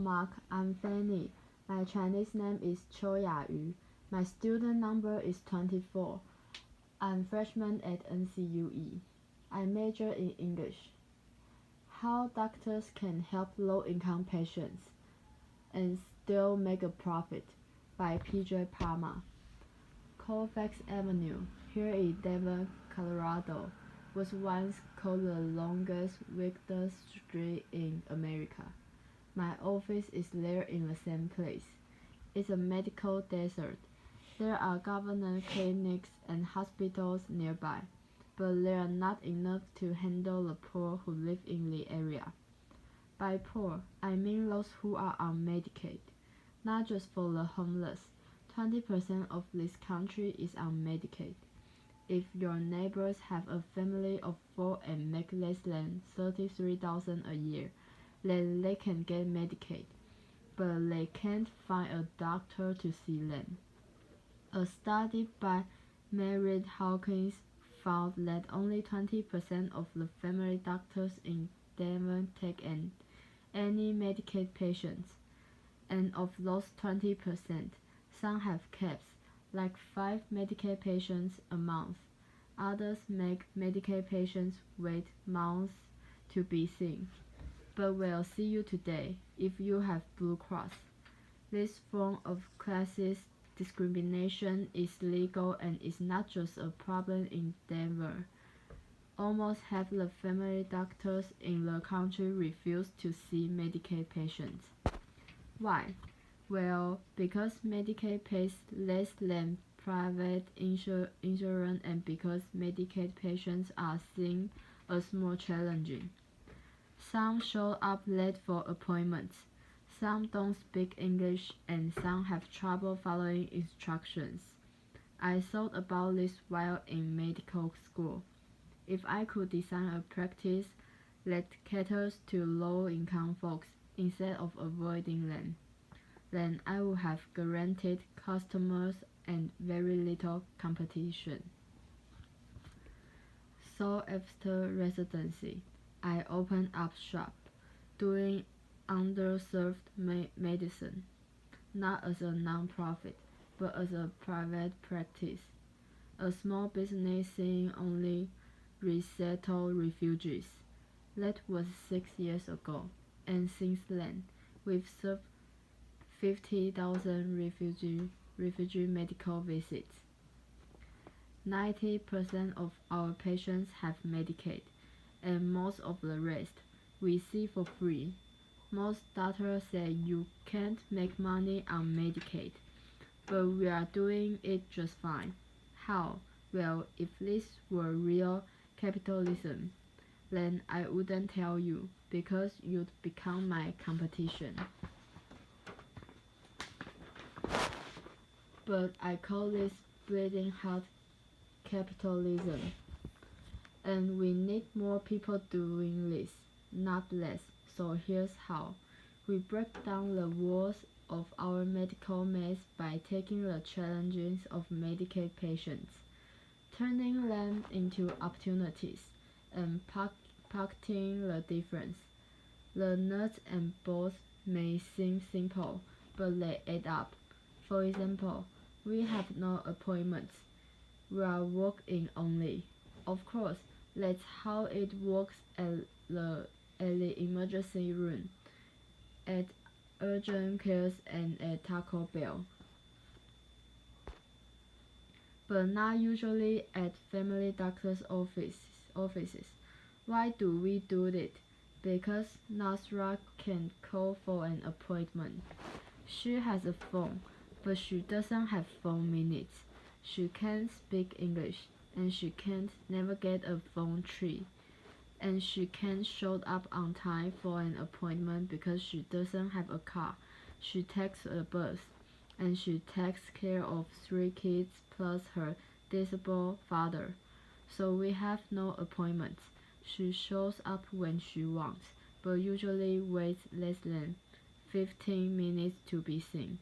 Mark. I'm Fanny. My Chinese name is Chou Yayu. My student number is 24. I'm freshman at NCUE. I major in English. How doctors can help low-income patients and still make a profit by P.J. Parmar. Colfax Avenue, here in Denver, Colorado, was once called the longest weakest street in America. My office is there in the same place. It's a medical desert. There are government clinics and hospitals nearby, but they are not enough to handle the poor who live in the area. By poor, I mean those who are on Medicaid, not just for the homeless. 20% of this country is on Medicaid. If your neighbors have a family of 4 and make less than $33,000 a year, then they can get Medicaid, but they can't find a doctor to see them. A study by Mary Hawkins found that only 20% of the family doctors in Denver take any Medicaid patients, and of those 20%, some have caps, like 5 Medicaid patients a month. Others make Medicaid patients wait months to be seen. But we'll see you today if you have Blue Cross. This form of classist discrimination is legal and is not just a problem in Denver. Almost half the family doctors in the country refuse to see Medicaid patients. Why? Well, because Medicaid pays less than private insurance and because Medicaid patients are seen as more challenging. Some show up late for appointments, some don't speak English, and some have trouble following instructions. I thought about this while in medical school. If I could design a practice that caters to low-income folks instead of avoiding them, then I would have guaranteed customers and very little competition. So after residency, I opened up shop, doing underserved medicine, not as a non-profit, but as a private practice, a small business seeing only resettled refugees. That was 6 years ago, and since then, we've served 50,000 refugee medical visits. 90% of our patients have Medicaid, and most of the rest we see for free. Most doctors say you can't make money on Medicaid, but we are doing it just fine. How? Well, if this were real capitalism, then I wouldn't tell you, because you'd become my competition. But I call this bleeding heart capitalism. And we need more people doing this, not less. So here's how. We break down the walls of our medical maze by taking the challenges of Medicaid patients, turning them into opportunities, and pocketing the difference. The nuts and bolts may seem simple, but they add up. For example, we have no appointments. We are walk-in only. Of course, that's how it works at the emergency room, at urgent cares, and at Taco Bell. But not usually at family doctor's offices. Why do we do it? Because Nasra can call for an appointment. She has a phone, but she doesn't have phone minutes. She can't speak English, and she can't navigate a phone tree. And she can't show up on time for an appointment because she doesn't have a car. She takes a bus, and she takes care of 3 kids plus her disabled father. So we have no appointments. She shows up when she wants, but usually waits less than 15 minutes to be seen.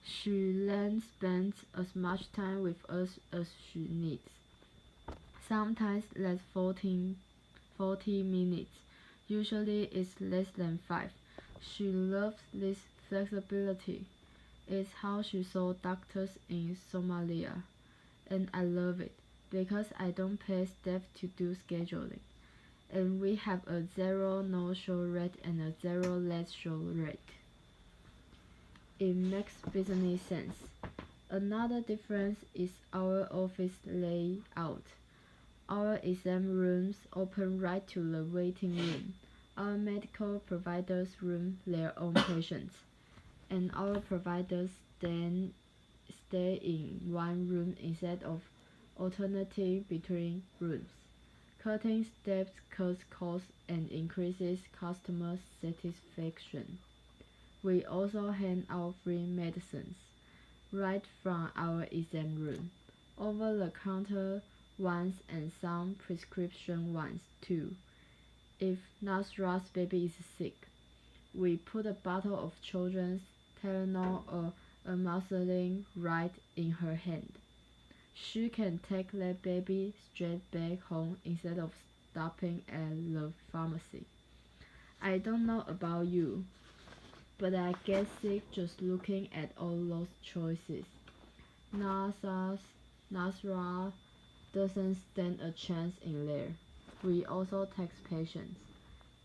She then spends as much time with us as she needs. Sometimes that's 40 minutes. Usually it's less than 5. She loves this flexibility. It's how she saw doctors in Somalia. And I love it because I don't pay staff to do scheduling. And we have a zero no-show rate and a zero late show rate. It makes business sense. Another difference is our office layout. Our exam rooms open right to the waiting room. Our medical providers room their own patients, and our providers then stay in one room instead of alternating between rooms. Cutting steps cuts costs and increases customer satisfaction. We also hand out free medicines right from our exam room, over-the-counter ones and some prescription ones too. If Nasra's baby is sick, we put a bottle of children's Tylenol or amoxicillin right in her hand. She can take that baby straight back home instead of stopping at the pharmacy. I don't know about you, but I get sick just looking at all those choices. Nasra doesn't stand a chance in there. We also text patients.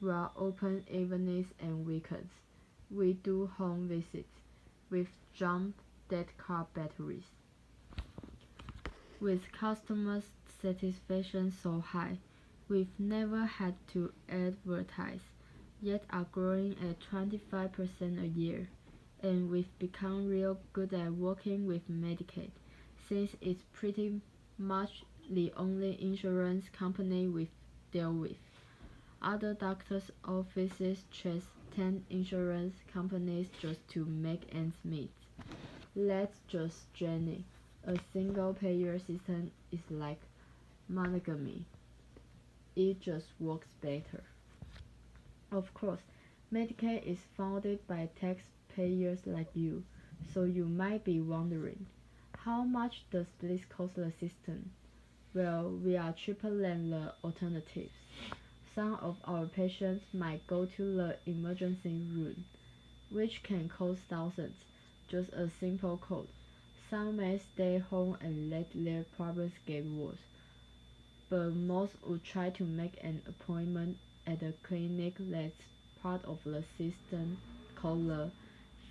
We are open evenings and weekends. We do home visits with jump dead car batteries. With customer satisfaction so high, we've never had to advertise, yet are growing at 25% a year. And we've become real good at working with Medicaid, since it's pretty much the only insurance company we deal with. Other doctors' offices chase 10 insurance companies just to make ends meet. That's just Jenny. A single-payer system is like monogamy. It just works better. Of course, Medicaid is funded by taxpayers like you, so you might be wondering, how much does this cost the system? Well, we are cheaper than the alternatives. Some of our patients might go to the emergency room, which can cost thousands, just a simple code. Some may stay home and let their problems get worse, but most would try to make an appointment at a clinic that's part of the system called the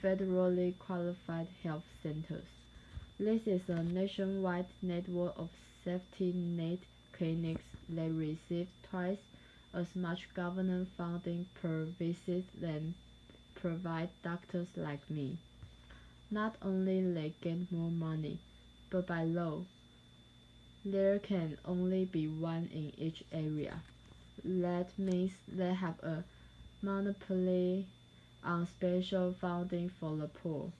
Federally Qualified Health Centers. This is a nationwide network of safety net clinics that receive twice as much government funding per visit than private doctors like me. Not only they get more money, but by law, there can only be one in each area. That means they have a monopoly on special funding for the poor.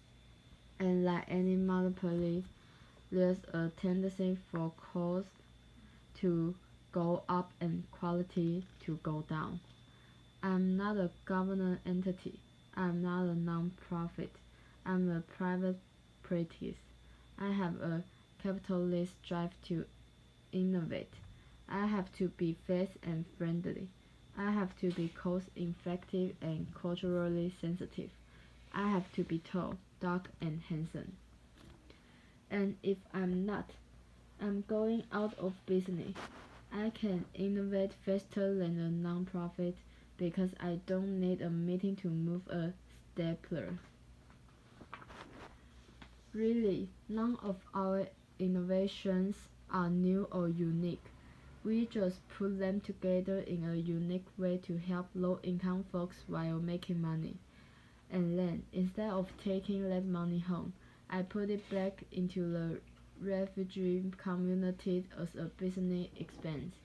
And like any monopoly, there's a tendency for cost to go up and quality to go down. I'm not a government entity. I'm not a non-profit. I'm a private practice. I have a capitalist drive to innovate. I have to be fast and friendly. I have to be cost-effective and culturally sensitive. I have to be tall, dark, and handsome. And if I'm not, I'm going out of business. I can innovate faster than a non-profit because I don't need a meeting to move a stapler. Really, none of our innovations are new or unique. We just put them together in a unique way to help low-income folks while making money. And then, instead of taking that money home, I put it back into the refugee community as a business expense.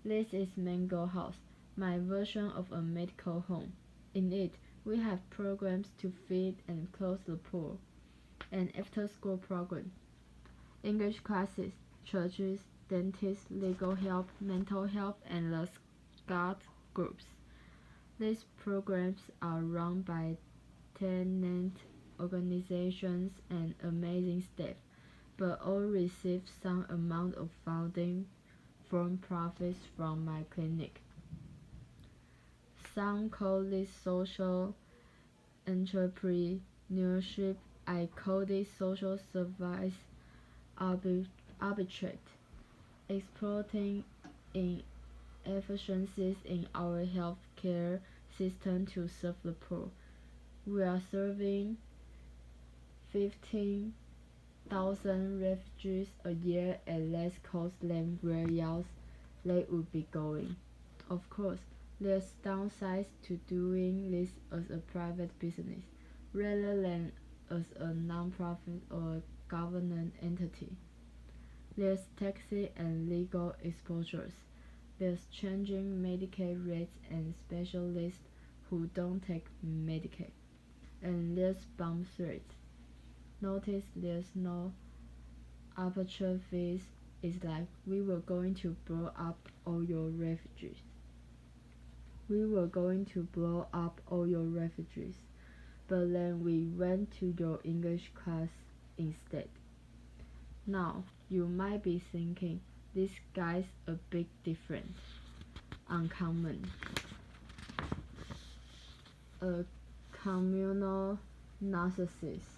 This is Mango House, my version of a medical home. In it, we have programs to feed and clothe the poor, an after-school program, English classes, churches, dentists, legal help, mental health, and the Scout groups. These programs are run by tenant organizations and amazing staff, but all receive some amount of funding from profits from my clinic. Some call this social entrepreneurship. I call this social service arbitrate, exploiting inefficiencies in our healthcare system to serve the poor. We are serving 15,000 refugees a year at less cost than where else they would be going. Of course, there's downsides to doing this as a private business rather than as a non-profit or government entity. There's taxi and legal exposures. There's changing Medicaid rates and specialists who don't take Medicaid. And there's bomb threats. Notice there's no aperture fees. It's like we were going to blow up all your refugees. We were going to blow up all your refugees. But then we went to your English class instead. Now, you might be thinking, this guy's a bit different. Uncommon. A communal narcissist.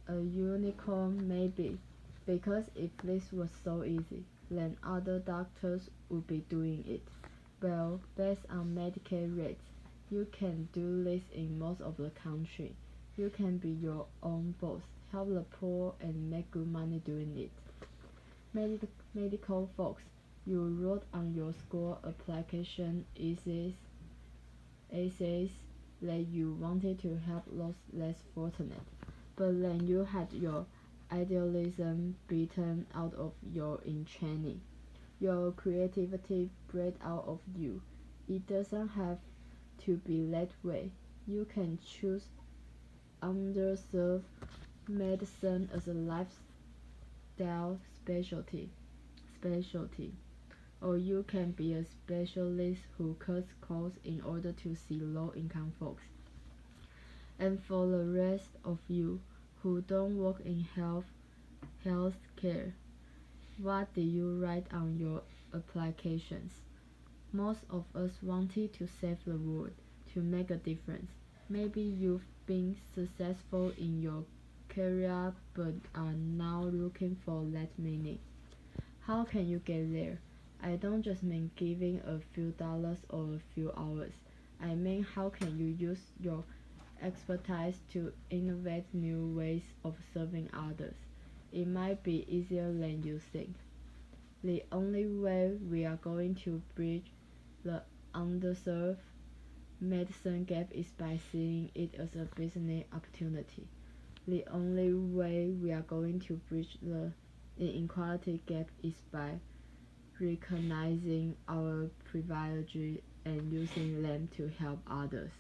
A unicorn maybe, because if this was so easy, then other doctors would be doing it. Well, based on Medicaid rates, you can do this in most of the country. You can be your own boss, help the poor, and make good money doing it. Medical folks, you wrote on your school application essays that you wanted to help those less fortunate, but then you had your idealism beaten out of you in training. Your creativity bred out of you. It doesn't have to be that way. You can choose underserved medicine as a lifestyle specialty, or you can be a specialist who cuts costs in order to see low-income folks. And for the rest of you who don't work in health care, what did you write on your applications? Most of us wanted to save the world, to make a difference. Maybe you've been successful in your career but are now looking for that meaning. How can you get there? I don't just mean giving a few dollars or a few hours. I mean, how can you use your expertise to innovate new ways of serving others? It might be easier than you think. The only way we are going to bridge the underserved medicine gap is by seeing it as a business opportunity. The only way we are going to bridge the inequality gap is by recognizing our privileges and using them to help others.